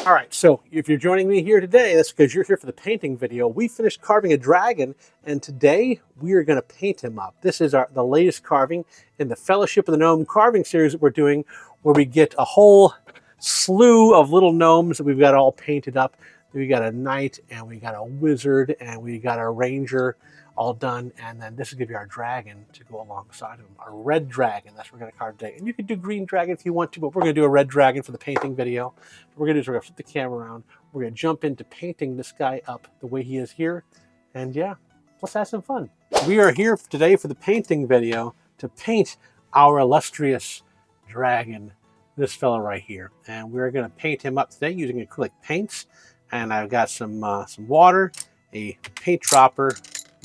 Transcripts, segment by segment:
All right, so if you're joining me here today, that's because you're here for the painting video. We finished carving a dragon, and today we are going to paint him up. This is the latest carving in the Fellowship of the Gnome carving series that we're doing, where we get a whole slew of little gnomes that we've got all painted up. We got a knight, and we got a wizard, and we got a ranger all done, and then this is going to be our dragon to go alongside of him. Our red dragon, that's what we're going to carve today. And you can do green dragon if you want to, but we're going to do a red dragon for the painting video. What we're going to do is we're going to flip the camera around. We're going to jump into painting this guy up the way he is here. And yeah, let's have some fun. We are here today for the painting video to paint our illustrious dragon, this fella right here. And we're going to paint him up today using acrylic paints. And I've got some water, a paint dropper,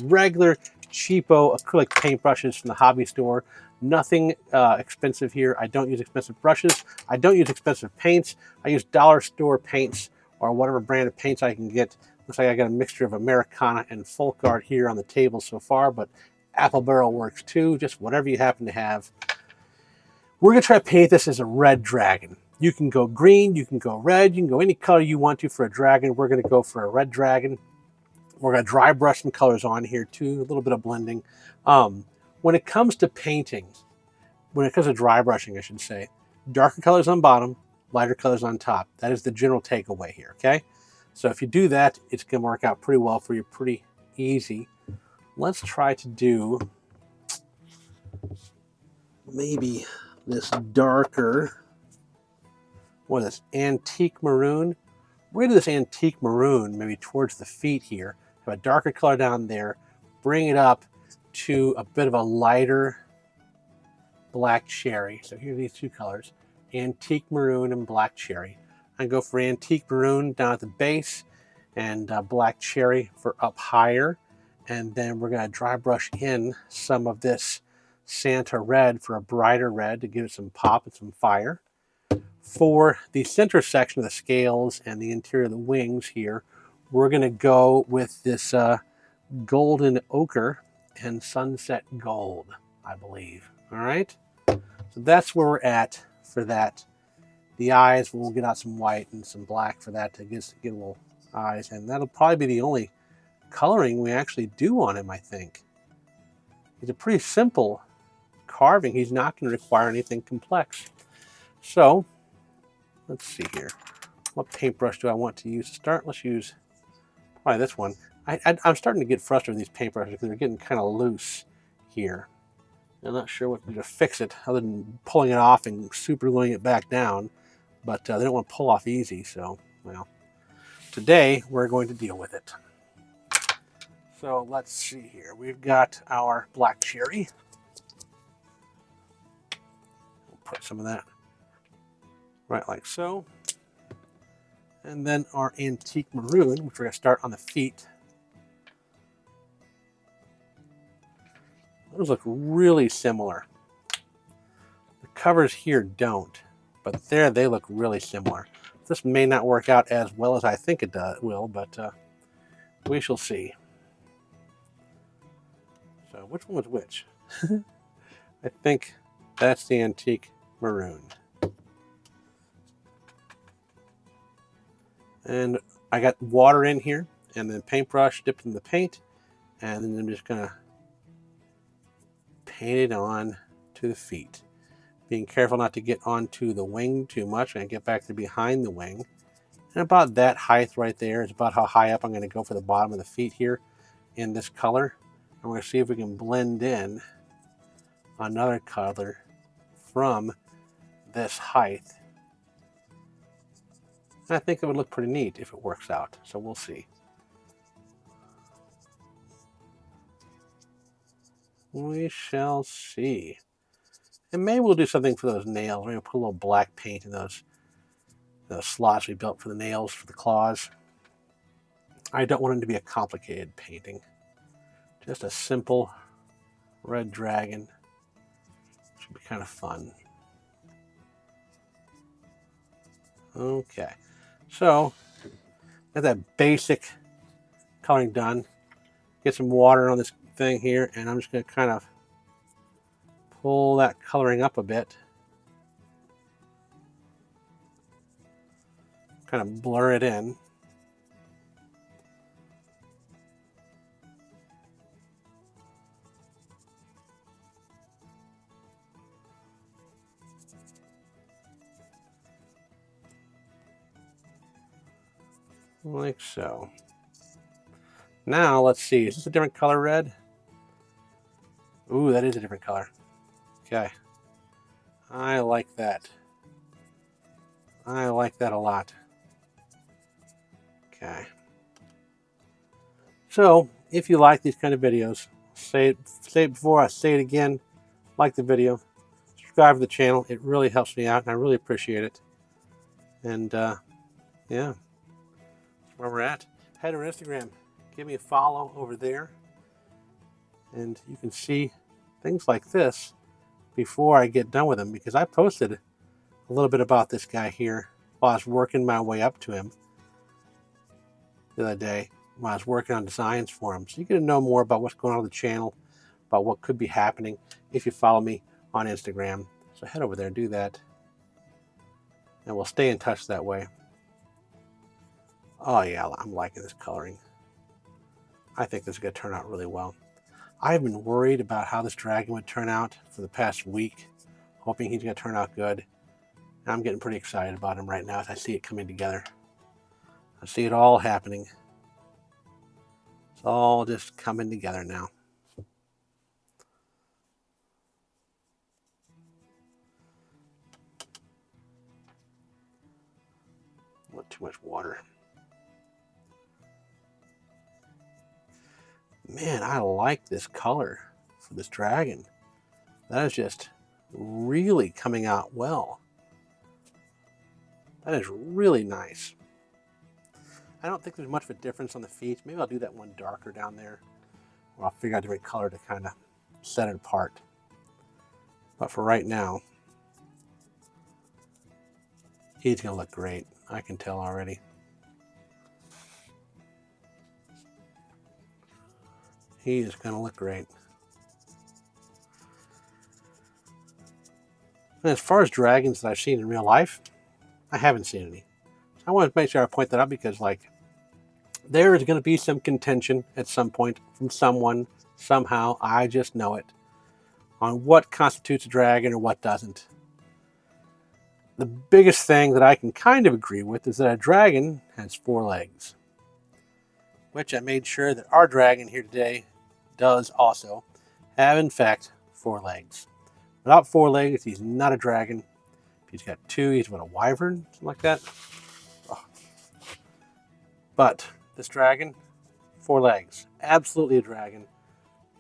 regular cheapo acrylic paintbrushes from the hobby store. Nothing expensive here. I don't use expensive brushes. I don't use expensive paints. I use dollar store paints or whatever brand of paints I can get. Looks like I got a mixture of Americana and Folk Art here on the table so far, but Apple Barrel works too. Just whatever you happen to have. We're going to try to paint this as a red dragon. You can go green, you can go red, you can go any color you want to for a dragon. We're going to go for a red dragon. We're going to dry brush some colors on here too, a little bit of blending. When it comes to painting, when it comes to dry brushing, I should say, darker colors on bottom, lighter colors on top. That is the general takeaway here, okay? So if you do that, it's going to work out pretty well for you, pretty easy. Let's try to do maybe this darker, this antique maroon. We're going to do this antique maroon maybe towards the feet here. Have a darker color down there, bring it up to a bit of a lighter black cherry. So here are these two colors, antique maroon and black cherry. I go for antique maroon down at the base and black cherry for up higher. And then we're going to dry brush in some of this Santa red for a brighter red to give it some pop and some fire. For the center section of the scales and the interior of the wings here, we're going to go with this golden ochre and sunset gold, I believe. All right? So that's where we're at for that. The eyes, we'll get out some white and some black for that to get a little eyes. And that'll probably be the only coloring we actually do on him, I think. He's a pretty simple carving. He's not going to require anything complex. So, let's see here. What paintbrush do I want to use to start? Let's use probably this one. I'm starting to get frustrated with these paintbrushes because they're getting kind of loose here. I'm not sure what to do to fix it other than pulling it off and super gluing it back down. But they don't want to pull off easy, so, well, today we're going to deal with it. So let's see here. We've got our black cherry. We'll put some of that right like so. And then our antique maroon, which we're going to start on the feet. Those look really similar. The covers here don't, but there they look really similar. This may not work out as well as I think it will, but we shall see. So which one was which? I think that's the antique maroon. And I got water in here and then paintbrush dipped in the paint, and then I'm just going to paint it on to the feet. Being careful not to get onto the wing too much. And get back to behind the wing. And about that height right there is about how high up I'm going to go for the bottom of the feet here in this color. And we're going to see if we can blend in another color from this height. And I think it would look pretty neat if it works out. So we'll see. We shall see. And maybe we'll do something for those nails. Maybe we'll put a little black paint in those slots we built for the nails, for the claws. I don't want them to be a complicated painting. Just a simple red dragon. Should be kind of fun. Okay. So, got that basic coloring done. Get some water on this thing here, and I'm just going to kind of pull that coloring up a bit. kind of blur it in. Like so. Now let's see, is this a different color red? Ooh, that is a different color. Okay. I like that. I like that a lot. Okay. So, if you like these kind of videos, say it before, I say it again, like the video, subscribe to the channel. It really helps me out, and I really appreciate it. And, yeah, that's where we're at. Head over to Instagram. Give me a follow over there. And you can see things like this before I get done with him, because I posted a little bit about this guy here while I was working my way up to him the other day when I was working on designs for him. So you get to know more about what's going on with the channel, about what could be happening if you follow me on Instagram. So head over there and do that, and we'll stay in touch that way. Oh yeah, I'm liking this coloring. I think this is going to turn out really well. I've been worried about how this dragon would turn out for the past week, hoping he's going to turn out good. And I'm getting pretty excited about him right now as I see it coming together. I see it all happening. It's all just coming together now. Not too much water. Man, I like this color for this dragon. That is just really coming out well. That is really nice. I don't think there's much of a difference on the feet. Maybe I'll do that one darker down there, or I'll figure out a different color to kind of set it apart. But for right now, he's going to look great. I can tell already. He is going to look great. And as far as dragons that I've seen in real life, I haven't seen any. I want to make sure I point that out because, like, there is going to be some contention at some point from someone, somehow, I just know it, on what constitutes a dragon or what doesn't. The biggest thing that I can kind of agree with is that a dragon has 4 legs, which I made sure that our dragon here today does also have, in fact, 4 legs. Without 4 legs, he's not a dragon. If he's got 2, he's what, a wyvern, something like that. Oh. But this dragon, 4 legs, absolutely a dragon.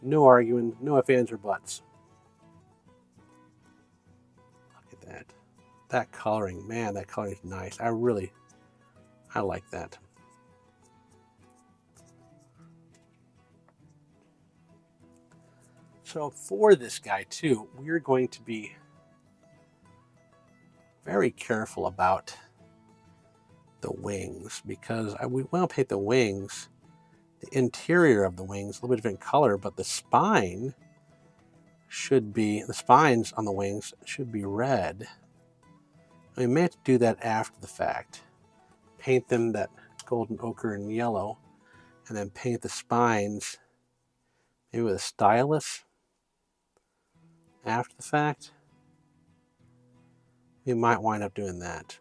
No arguing, no ifs, ands, or buts. Look at that. That coloring, man, that coloring is nice. I like that. So for this guy too, we're going to be very careful about the wings, because we want to paint the wings, the interior of the wings, a little bit different color, but the spines on the wings should be red. We may have to do that after the fact. Paint them that golden ochre and yellow, and then paint the spines maybe with a stylus after the fact. We might wind up doing that.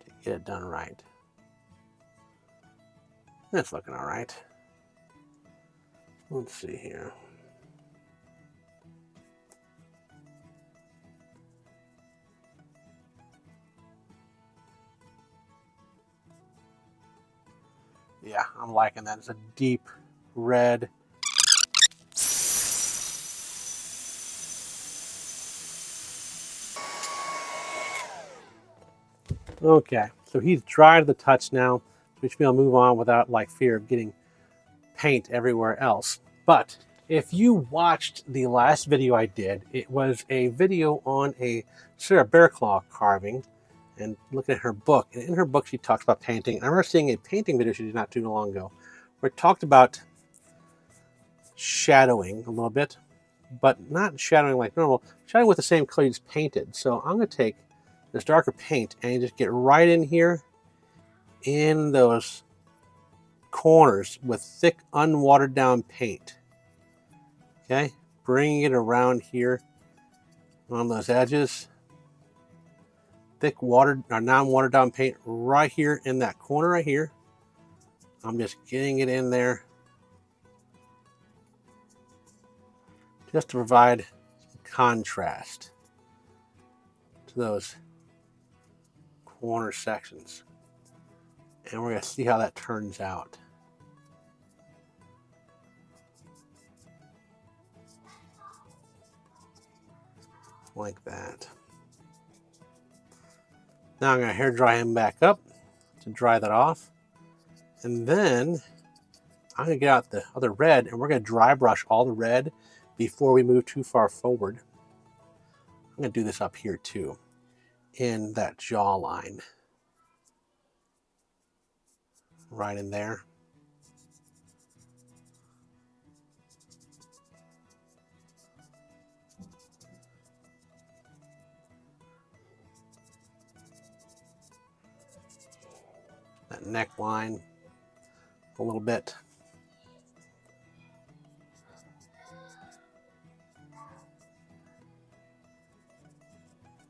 To get it done right. That's looking all right. Let's see here. Yeah, I'm liking that. It's a deep red. Okay, so he's dry to the touch now, which means I'll move on without like fear of getting paint everywhere else. But if you watched the last video I did, it was a video on a Sarah Bearclaw carving and looking at her book. And in her book, she talks about painting. I remember seeing a painting video she did not too long ago where it talked about shadowing a little bit, but not shadowing like normal, shadowing with the same color you just painted. So I'm going to take this darker paint and just get right in here in those corners with thick, unwatered down paint. Okay, bringing it around here on those edges. Thick watered or non-watered down paint right here in that corner right here. I'm just getting it in there just to provide contrast to those corner sections. And we're going to see how that turns out. Like that. Now I'm going to hair dry him back up to dry that off. And then I'm going to get out the other red and we're going to dry brush all the red before we move too far forward. I'm going to do this up here too, in that jawline. Right in there. That neckline a little bit.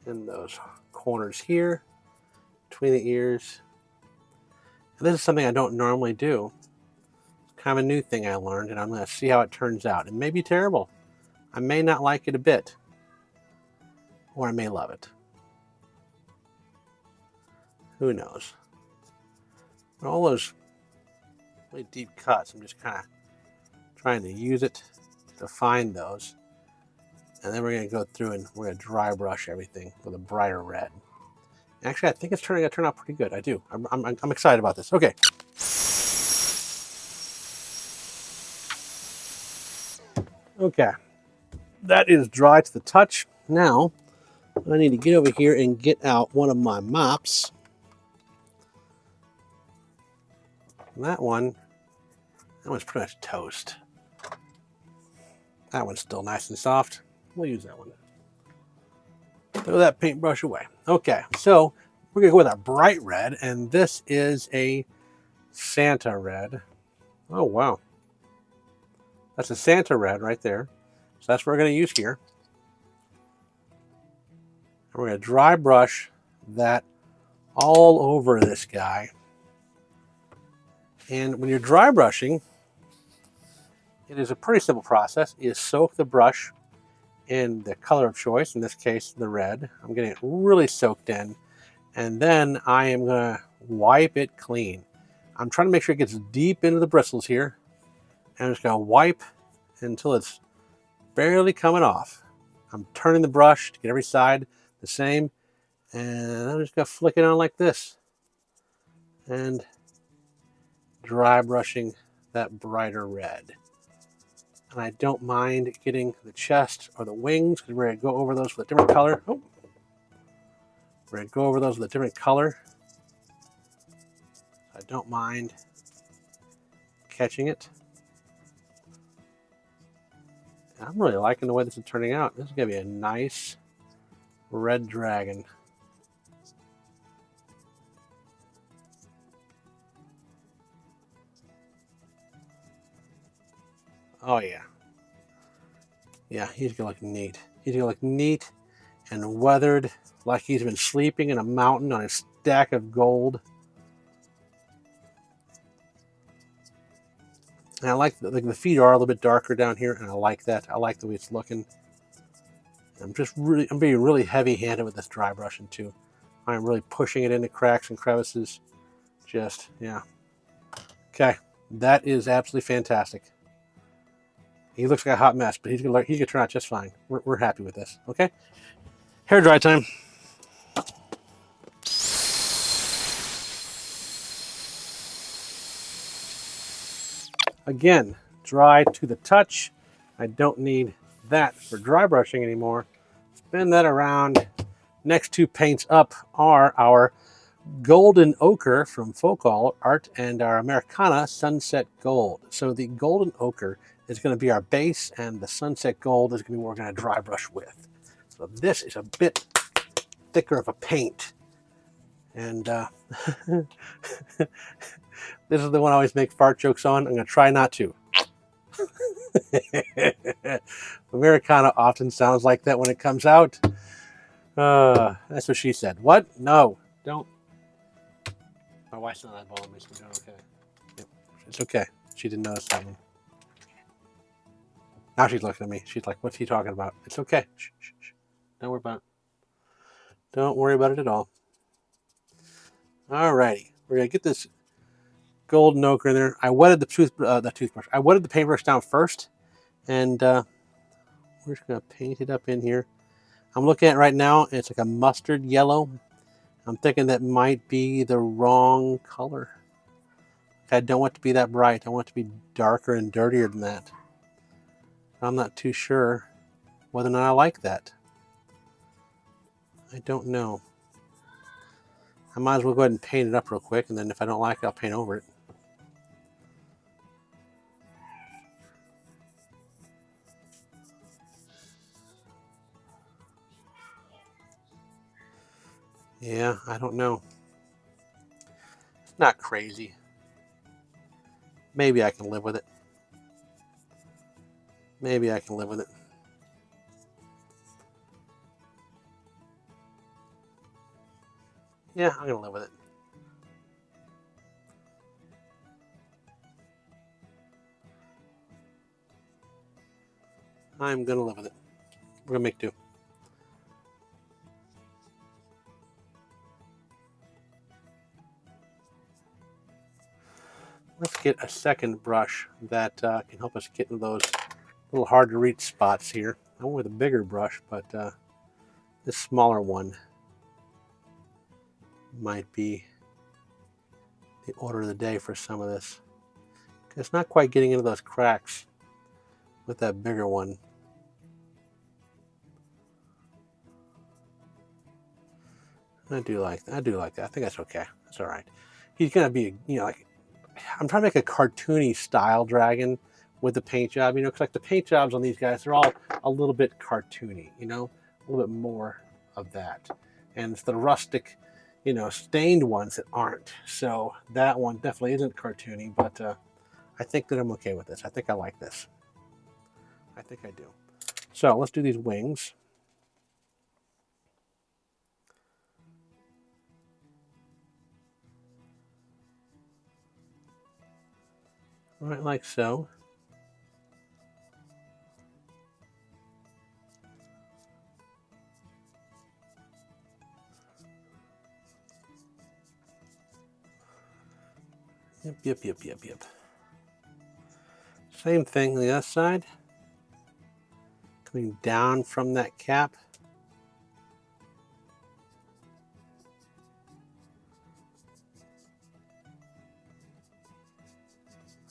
In those corners here, between the ears. And this is something I don't normally do. It's kind of a new thing I learned, and I'm going to see how it turns out. It may be terrible. I may not like it a bit, or I may love it. Who knows? But all those really deep cuts, I'm just kind of trying to use it to find those. And then we're going to go through and we're going to dry brush everything with a brighter red. Actually, I think it's going to turn out pretty good. I do. I'm excited about this. Okay. Okay. That is dry to the touch. Now, I need to get over here and get out one of my mops. That one's pretty much toast. That one's still nice and soft. We'll use that one. Throw that paintbrush away. Okay, so we're going to go with a bright red, and this is a Santa red. Oh, wow. That's a Santa red right there. So that's what we're going to use here. And we're going to dry brush that all over this guy. And when you're dry brushing, it is a pretty simple process. You soak the brush in the color of choice, in this case, the red. I'm getting it really soaked in. And then I am going to wipe it clean. I'm trying to make sure it gets deep into the bristles here. And I'm just going to wipe until it's barely coming off. I'm turning the brush to get every side the same. And I'm just going to flick it on like this. And dry brushing that brighter red. And I don't mind getting the chest or the wings because we're going to go over those with a different color. Oh. We're going to go over those with a different color. I don't mind catching it. I'm really liking the way this is turning out. This is going to be a nice red dragon. Oh yeah. Yeah, he's going to look neat. He's going to look neat and weathered, like he's been sleeping in a mountain on a stack of gold. And I like the feet are a little bit darker down here, and I like that. I like the way it's looking. I'm being really heavy-handed with this dry brushing too. I'm really pushing it into cracks and crevices. Just, yeah. Okay, that is absolutely fantastic. He looks like a hot mess, but he's gonna turn out just fine. We're happy with this. Okay, hair dry time. Again, dry to the touch. I don't need that for dry brushing anymore. Spin that around. Next two paints up are our Golden Ochre from Folk Art and our Americana Sunset Gold. So the Golden Ochre is going to be our base, and the Sunset Gold is going to be what we're going to dry brush with. So this is a bit thicker of a paint. And this is the one I always make fart jokes on. I'm going to try not to. Americana often sounds like that when it comes out. That's what she said. What? No, don't. My wife's not eyeballing me, so we're doing okay. Yep. It's okay. She didn't notice that one. Now she's looking at me. She's like, what's he talking about? It's okay. Shh, shh, shh. Don't worry about it. Don't worry about it at all. Alrighty. We're going to get this golden ochre in there. I wetted the toothbrush. I wetted the paintbrush down first. And we're just going to paint it up in here. I'm looking at it right now. It's like a mustard yellow. I'm thinking that might be the wrong color. I don't want it to be that bright. I want it to be darker and dirtier than that. I'm not too sure whether or not I like that. I don't know. I might as well go ahead and paint it up real quick, and then if I don't like it, I'll paint over it. Yeah, I don't know. It's not crazy. Maybe I can live with it. Maybe I can live with it. Yeah, I'm going to live with it. I'm going to live with it. We're going to make do. Let's get a second brush that can help us get into those little hard to reach spots here. I went with a bigger brush, but this smaller one might be the order of the day for some of this. It's not quite getting into those cracks with that bigger one. I do like that. I think that's okay. That's all right. He's gonna be, like, I'm trying to make a cartoony style dragon with the paint job, because like the paint jobs on these guys, they're all a little bit cartoony, a little bit more of that. And it's the rustic, stained ones that aren't. So that one definitely isn't cartoony, but I think that I'm okay with this. I think I like this. I think I do. So let's do these wings. Right, like so. Yep. Same thing on the other side. Coming down from that cap.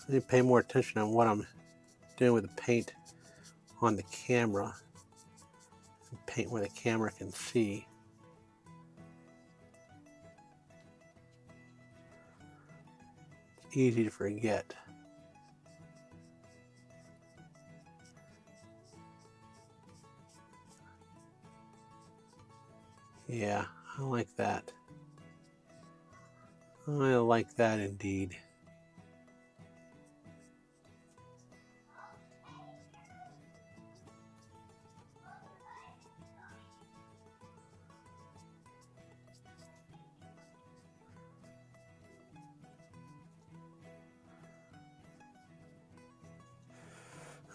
I need to pay more attention on what I'm doing with the paint on the camera. Paint where the camera can see. It's easy to forget. Yeah, I like that. I like that indeed.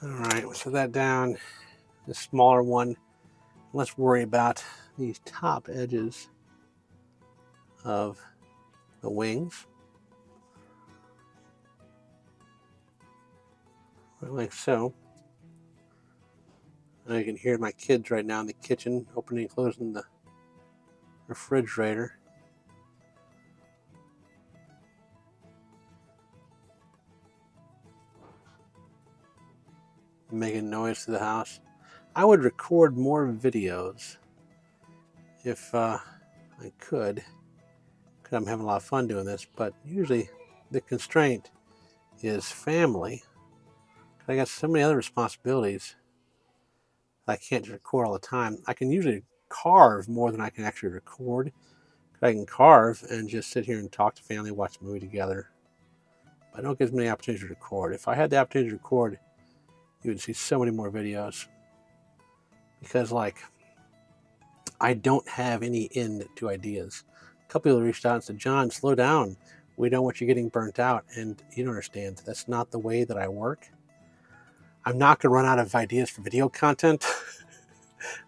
All right, we'll set that down. The smaller one. Let's worry about these top edges of the wings. Like so. And you can hear my kids right now in the kitchen opening and closing the refrigerator. Making noise to the house. I would record more videos if I could, because I'm having a lot of fun doing this, but usually the constraint is family. I got so many other responsibilities. I can't just record all the time. I can usually carve more than I can actually record. I can carve and just sit here and talk to family, watch a movie together. But I don't get as many opportunities to record. If I had the opportunity to record, you would see so many more videos. Because, like, I don't have any end to ideas. A couple people reached out and said, John, slow down. We don't want you getting burnt out. And you don't understand. That's not the way that I work. I'm not going to run out of ideas for video content.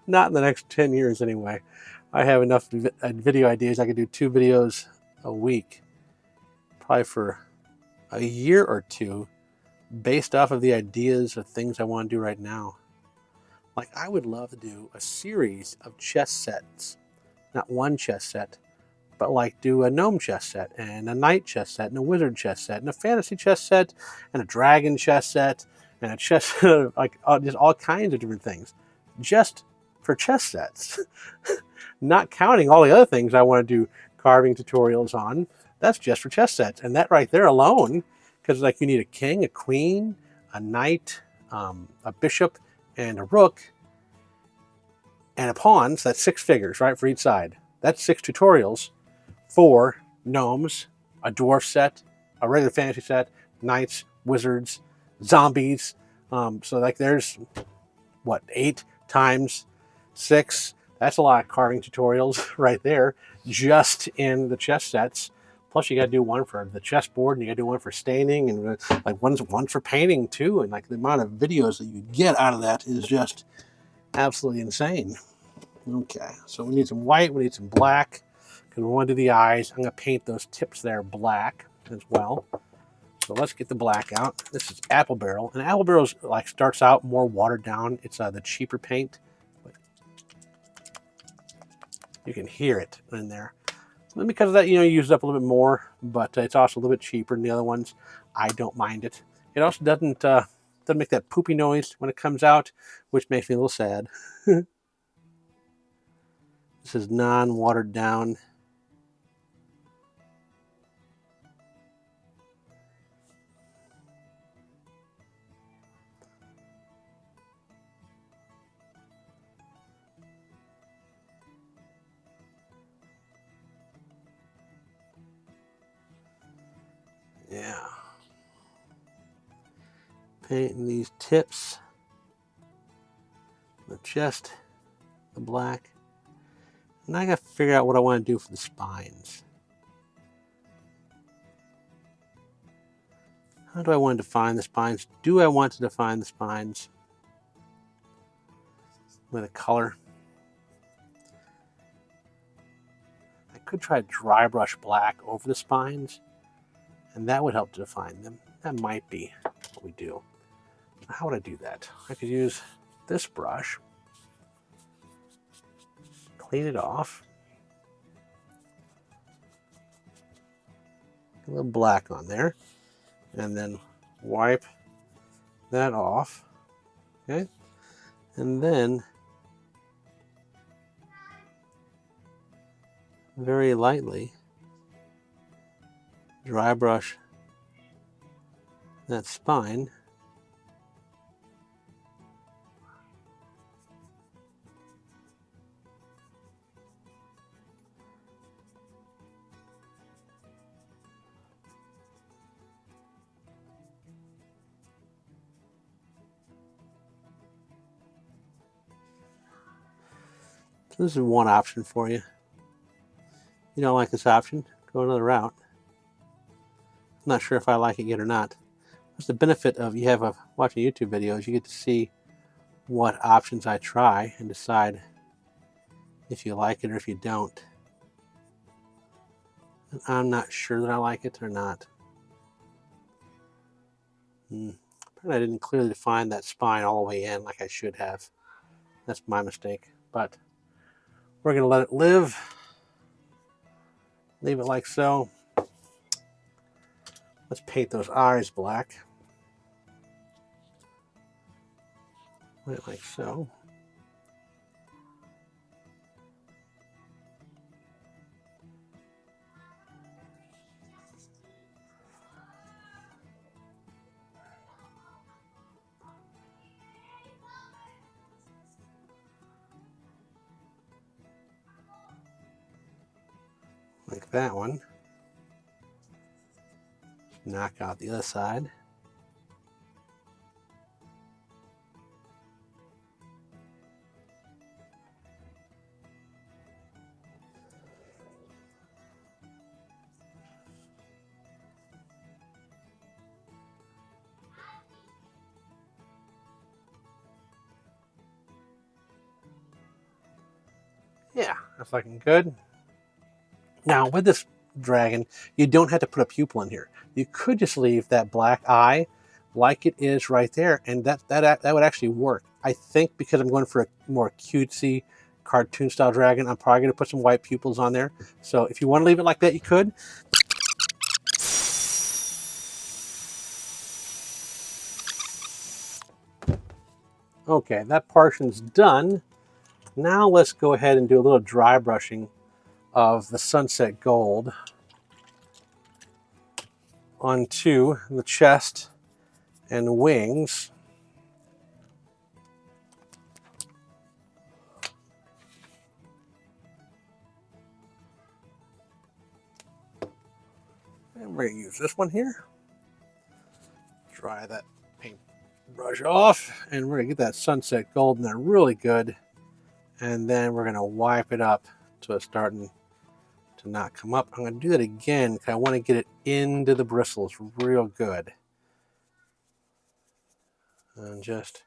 Not in the next 10 years anyway. I have enough video ideas. I could do 2 videos a week, probably for a year or 2, based off of the ideas of things I want to do right now. Like, I would love to do a series of chess sets, not one chess set, but like do a gnome chess set and a knight chess set and a wizard chess set and a fantasy chess set and a dragon chess set and a chess like just all kinds of different things, just for chess sets. Not counting all the other things I want to do carving tutorials on. That's just for chess sets, and that right there alone, because like you need a king, a queen, a knight, a bishop, and a rook, and a pawn. So that's 6 figures, right, for each side. That's 6 tutorials for gnomes, a dwarf set, a regular fantasy set, knights, wizards, zombies. So like there's what, 8 times 6. That's a lot of carving tutorials right there, just in the chess sets. Plus, you got to do one for the chessboard, and you got to do one for staining, and like one for painting too. And like the amount of videos that you get out of that is just absolutely insane. Okay, so we need some white, we need some black, because we want to do the eyes. I'm going to paint those tips there black as well. So let's get the black out. This is Apple Barrel, and Apple Barrel like starts out more watered down. It's the cheaper paint. But you can hear it in there. And because of that, you use it up a little bit more, but it's also a little bit cheaper than the other ones. I don't mind it. It also doesn't make that poopy noise when it comes out, which makes me a little sad. This is non-watered down. Yeah. Painting these tips, the chest, the black. And I got to figure out what I want to do for the spines. How do I want to define the spines? Do I want to define the spines with a color? I could try dry brush black over the spines, and that would help to define them. That might be what we do. How would I do that? I could use this brush, clean it off, a little black on there, and then wipe that off. Okay, and then very lightly dry brush that spine. So this is one option for you. You don't like this option, go another route. I'm not sure if I like it yet or not. That's the benefit of watching YouTube videos. You get to see what options I try and decide if you like it or if you don't. And I'm not sure that I like it or not. Apparently I didn't clearly define that spine all the way in like I should have. That's my mistake. But we're going to let it live. Leave it like so. Let's paint those eyes black. Like so. like that one. Knock out the other side. Yeah, that's looking good. Now with this dragon, you don't have to put a pupil in here. You could just leave that black eye like it is right there, and that would actually work. I think because I'm going for a more cutesy cartoon style dragon, I'm probably going to put some white pupils on there. So if you want to leave it like that, you could. Okay, that portion's done. Now let's go ahead and do a little dry brushing of the Sunset Gold onto the chest and wings. And we're going to use this one here. Dry that paint brush off, and we're going to get that Sunset Gold in there really good. And then we're going to wipe it up so it's starting to not come up. I'm going to do that again because I want to get it into the bristles real good. And just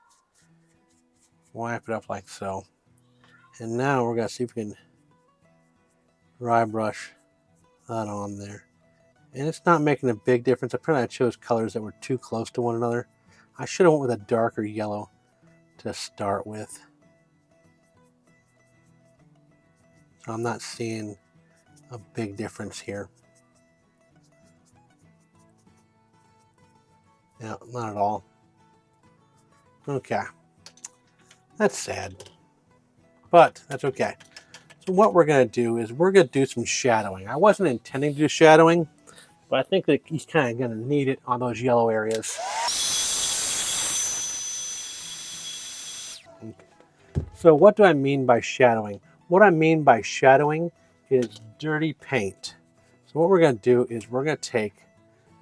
wipe it up like so. And now we're going to see if we can dry brush that on there. And it's not making a big difference. Apparently I chose colors that were too close to one another. I should have went with a darker yellow to start with. So I'm not seeing a big difference here. Yeah, not at all. Okay. That's sad. But that's okay. So what we're going to do is we're going to do some shadowing. I wasn't intending to do shadowing, but I think that he's kind of going to need it on those yellow areas. So what do I mean by shadowing? What I mean by shadowing is dirty paint. So what we're going to do is we're going to take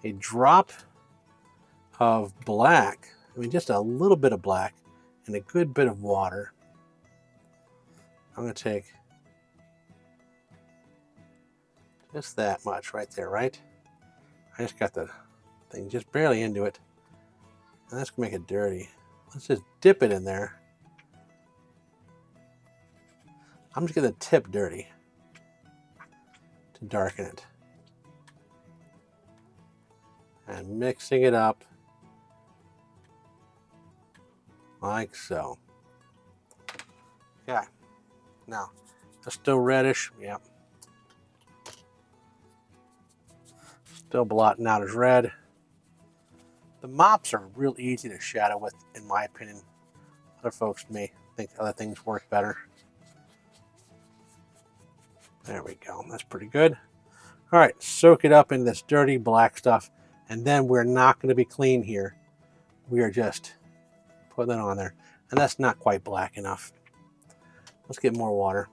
a drop of black, just a little bit of black, and a good bit of water. I'm going to take just that much right there, right? I just got the thing just barely into it. And that's going to make it dirty. Let's just dip it in there. I'm just getting the tip dirty to darken it. And mixing it up like so. Okay. Now, it's still reddish. Yep. Still blotting out as red. The mops are real easy to shadow with, in my opinion. Other folks may think other things work better. There we go. That's pretty good. All right, soak it up in this dirty black stuff, and then we're not going to be clean here. We are just putting it on there, and that's not quite black enough. Let's get more water.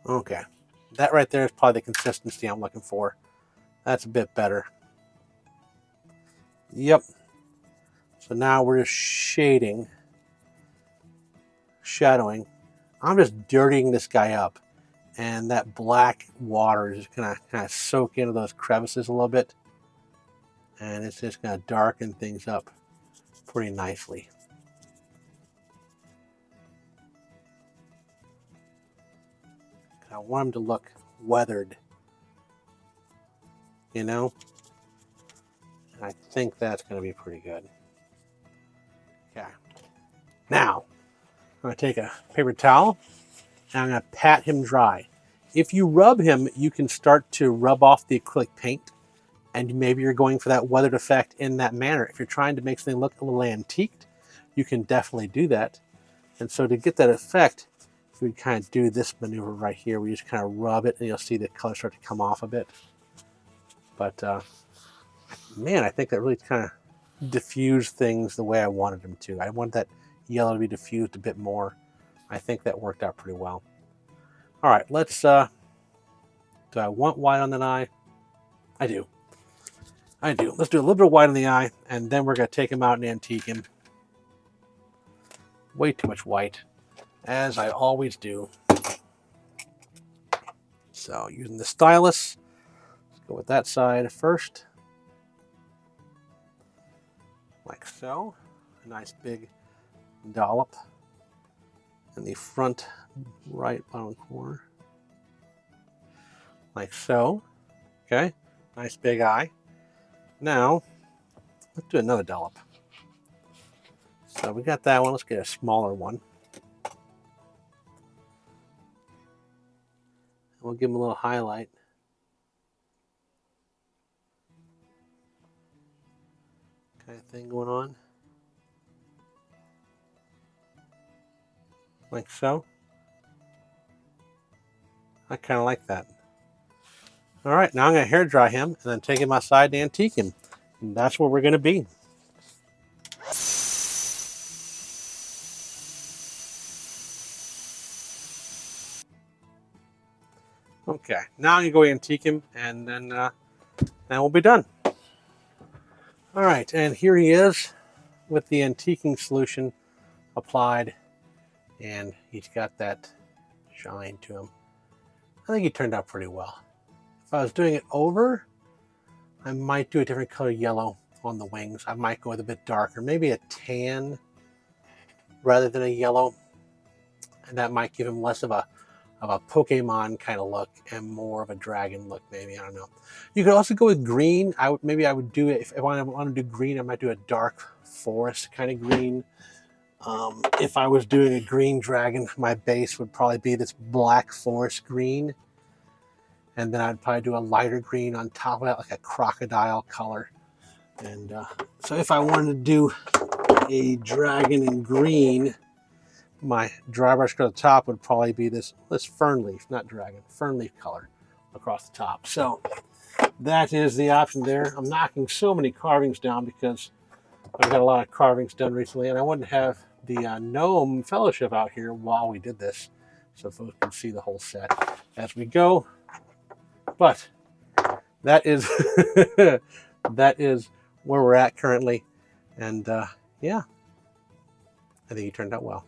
Okay, that right there is probably the consistency I'm looking for. That's a bit better. Yep. So now we're just shadowing. I'm just dirtying this guy up, and that black water is just gonna kind of soak into those crevices a little bit, and it's just gonna darken things up pretty nicely. I want them to look weathered, you know? And I think that's going to be pretty good. Okay. Now, I'm going to take a paper towel and I'm going to pat him dry. If you rub him, you can start to rub off the acrylic paint, and maybe you're going for that weathered effect in that manner. If you're trying to make something look a little antiqued, you can definitely do that. And so to get that effect, we kind of do this maneuver right here. We just kind of rub it, and you'll see the color start to come off a bit. But man, I think that really kind of diffused things the way I wanted them to. I wanted that yellow to be diffused a bit more. I think that worked out pretty well. All right, let's, do I want white on the eye? I do. I do. Let's do a little bit of white on the eye, and then we're going to take him out and antique him. Way too much white, as I always do. So using the stylus, let's go with that side first. Like so. A nice big dollop in the front right bottom corner. Like so. Okay, nice big eye. Now, let's do another dollop. So we got that one. Let's get a smaller one. We'll give him a little highlight. Kind of thing going on. Like so. I kind of like that. All right, now I'm going to hair dry him and then take him outside and antique him. And that's where we're going to be. Okay, now I'm going to go antique him, and then we'll be done. All right, and here he is with the antiquing solution applied, and he's got that shine to him. I think he turned out pretty well. If I was doing it over, I might do a different color yellow on the wings. I might go with a bit darker, maybe a tan rather than a yellow, and that might give him less of a Pokemon kind of look and more of a dragon look, maybe. I don't know. You could also go with green. I would do it if I want to do green. I might do a dark forest kind of green. If I was doing a green dragon, my base would probably be this black forest green, and then I'd probably do a lighter green on top of that, like a crocodile color. And so if I wanted to do a dragon in green, my dry brush color at the top would probably be this fern leaf, not dragon, fern leaf color across the top. So that is the option there. I'm knocking so many carvings down because I've got a lot of carvings done recently, and I wouldn't have the Gnome Fellowship out here while we did this, so folks can see the whole set as we go. But that is that is where we're at currently, and yeah, I think he turned out well.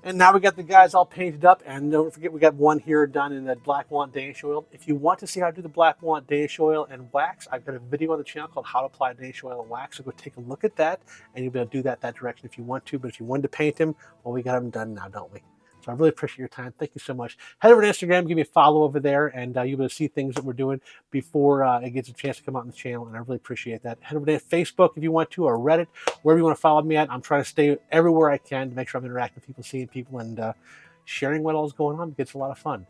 And now we got the guys all painted up, and don't forget we got one here done in the Black Walnut Danish oil. If you want to see how to do the Black Walnut Danish oil and wax, I've got a video on the channel called How to Apply Danish Oil and Wax, so go take a look at that, and you'll be able to do that direction if you want to. But if you wanted to paint him, well, we got him done now, don't we? So I really appreciate your time. Thank you so much. Head over to Instagram, give me a follow over there, and you'll be able to see things that we're doing before it gets a chance to come out on the channel, and I really appreciate that. Head over to Facebook if you want to, or Reddit, wherever you want to follow me at. I'm trying to stay everywhere I can to make sure I'm interacting with people, seeing people, and sharing what all is going on. It's a lot of fun.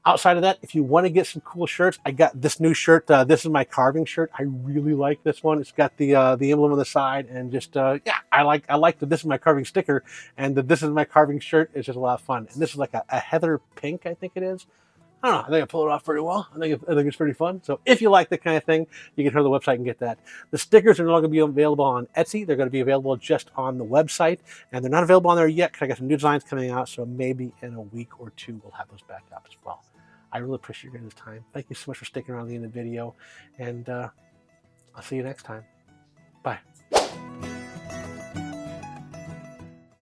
Outside of that, if you want to get some cool shirts, I got this new shirt. This is my carving shirt. I really like this one. It's got the emblem on the side, and just yeah, I like the this is my carving sticker, and the this is my carving shirt. It's just a lot of fun. And this is like a heather pink, I think it is. I don't know. I think I pulled it off pretty well. I think it's pretty fun. So if you like that kind of thing, you can go to the website and get that. The stickers are no longer going to be available on Etsy. They're going to be available just on the website, and they're not available on there yet because I got some new designs coming out. So maybe in a week or two, we'll have those back up as well. I really appreciate your guys' time. Thank you so much for sticking around to the end of the video, and I'll see you next time. Bye.